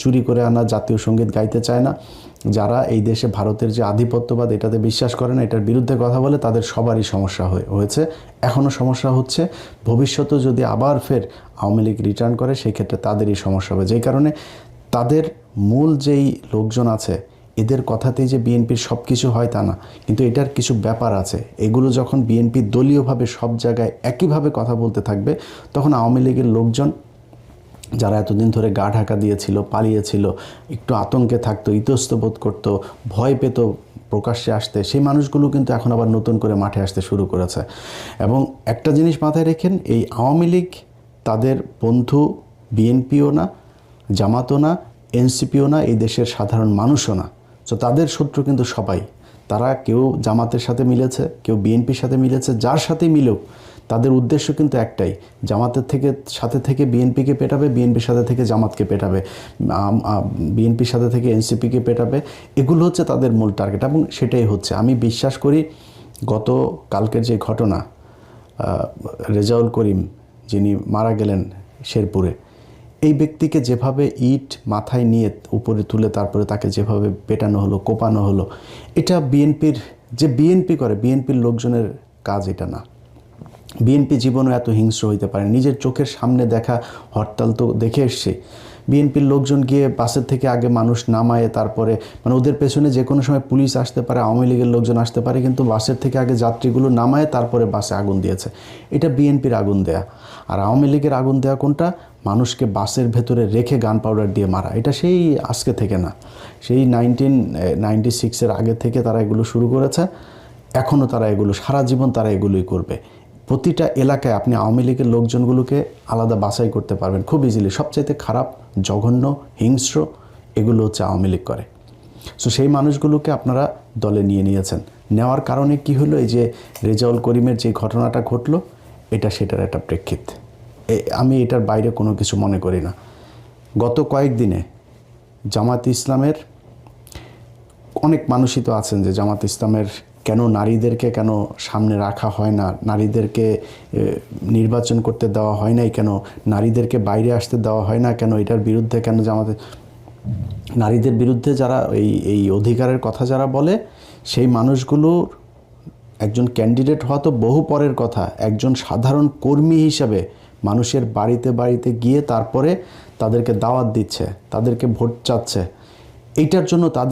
চুরি করে আনা জাতীয় সঙ্গীত গাইতে চায় না, যারা এই দেশে ভারতের যে আধিপত্যবাদ এটাতে বিশ্বাস করে না, এটার বিরুদ্ধে কথা বলে, তাদের সবারই সমস্যা হয়েছে, এখনও সমস্যা হচ্ছে। ভবিষ্যতেও যদি আবার ফের আওয়ামী লীগ রিটার্ন করে সেই ক্ষেত্রে তাদেরই সমস্যা হবে। যেই কারণে তাদের মূল যেই লোকজন আছে এদের কথাতেই যে বিএনপির সব কিছু হয় তা না, কিন্তু এটার কিছু ব্যাপার আছে। এগুলো যখন বিএনপি দলীয়ভাবে সব জায়গায় একইভাবে কথা বলতে থাকবে, তখন আওয়ামী লীগের লোকজন যারা এতদিন ধরে গা ঢাকা দিয়েছিল, পালিয়েছিল, একটু আতঙ্কে থাকতো, ইতস্তত করতো, ভয় পেত প্রকাশ্যে আসতে, সেই মানুষগুলো কিন্তু এখন আবার নতুন করে মাঠে আসতে শুরু করেছে। এবং একটা জিনিস মাথায় রেখেন, এই আওয়ামী লীগ তাদের বন্ধু বিএনপিও না, জামাতও না, এনসিপিও না, এই দেশের সাধারণ মানুষও না। তো তাদের শত্রু কিন্তু সবাই। তারা কেউ জামাতের সাথে মিলেছে, কেউ বিএনপির সাথে মিলেছে, যার সাথে মিলেও তাদের উদ্দেশ্য কিন্তু একটাই, জামাতের সাথে থেকে বিএনপিকে পেটাবে, বিএনপির সাথে থেকে জামাতকে পেটাবে, বিএনপির সাথে থেকে এনসিপিকে পেটাবে। এগুলো হচ্ছে তাদের মূল টার্গেট এবং সেটাই হচ্ছে। আমি বিশ্বাস করি গত কালকের যে ঘটনা, রেজাউল করিম যিনি মারা গেলেন শেরপুরে, এই ব্যক্তিকে যেভাবে ইট মাথায় নিয়ে উপরে তুলে তারপরে তাকে যেভাবে পেটানো হলো, কোপানো হলো, এটা বিএনপির যে বিএনপি করে বিএনপির লোকজনের কাজ এটা না। বিএনপি জীবনও এত হিংস্র হইতে পারে। নিজের চোখের সামনে দেখা হরতাল তো দেখে এসছে। বিএনপির লোকজন গিয়ে বাসের থেকে আগে মানুষ নামায়, তারপরে মানে ওদের পেছনে যে কোনো সময় পুলিশ আসতে পারে, আওয়ামী লীগের লোকজন আসতে পারে, কিন্তু বাসের থেকে আগে যাত্রীগুলো নামায় তারপরে বাসে আগুন দিয়েছে। এটা বিএনপির আগুন দেয়া। আর আওয়ামী লীগের আগুন দেয়া কোনটা? মানুষকে বাসের ভেতরে রেখে গান পাউডার দিয়ে মারা। এটা সেই আজকে থেকে না, সেই 1996-এর আগে থেকে তারা এগুলো শুরু করেছে। এখনও তারা এগুলো সারা জীবন তারা এগুলোই করবে। প্রতিটা এলাকায় আপনি আওয়ামী লীগের লোকজনগুলোকে আলাদা বাছাই করতে পারবেন খুব ইজিলি। সবচাইতে খারাপ, জঘন্য, হিংস্র এগুলো হচ্ছে আওয়ামী লীগ করে। সো সেই মানুষগুলোকে আপনারা দলে নিয়েছেন। নেওয়ার কারণে কি হলো? এই যে রেজাউল করিমের যে ঘটনাটা ঘটলো, এটা সেটার একটা প্রেক্ষিত। আমি এটার বাইরে কোনো কিছু মনে করি না। গত কয়েকদিনে জামাত ইসলামের অনেক মানুষই তো আছেন যে জামাত ইসলামের কেন নারীদেরকে কেন সামনে রাখা হয় না, নারীদেরকে নির্বাচন করতে দেওয়া হয় নাই কেন, নারীদেরকে বাইরে আসতে দেওয়া হয় না কেন, এটার বিরুদ্ধে কেন জামাতে নারীদের বিরুদ্ধে যারা এই অধিকারের কথা যারা বলে, সেই মানুষগুলোর একজন ক্যান্ডিডেট হওয়া তো বহু পরের কথা। একজন সাধারণ কর্মী হিসাবে মানুষের বাড়িতে বাড়িতে গিয়ে তারপরে তাদেরকে দাওয়াত দিচ্ছে, তাদেরকে ভোট চাচ্ছে। এইটার জন্য তাদের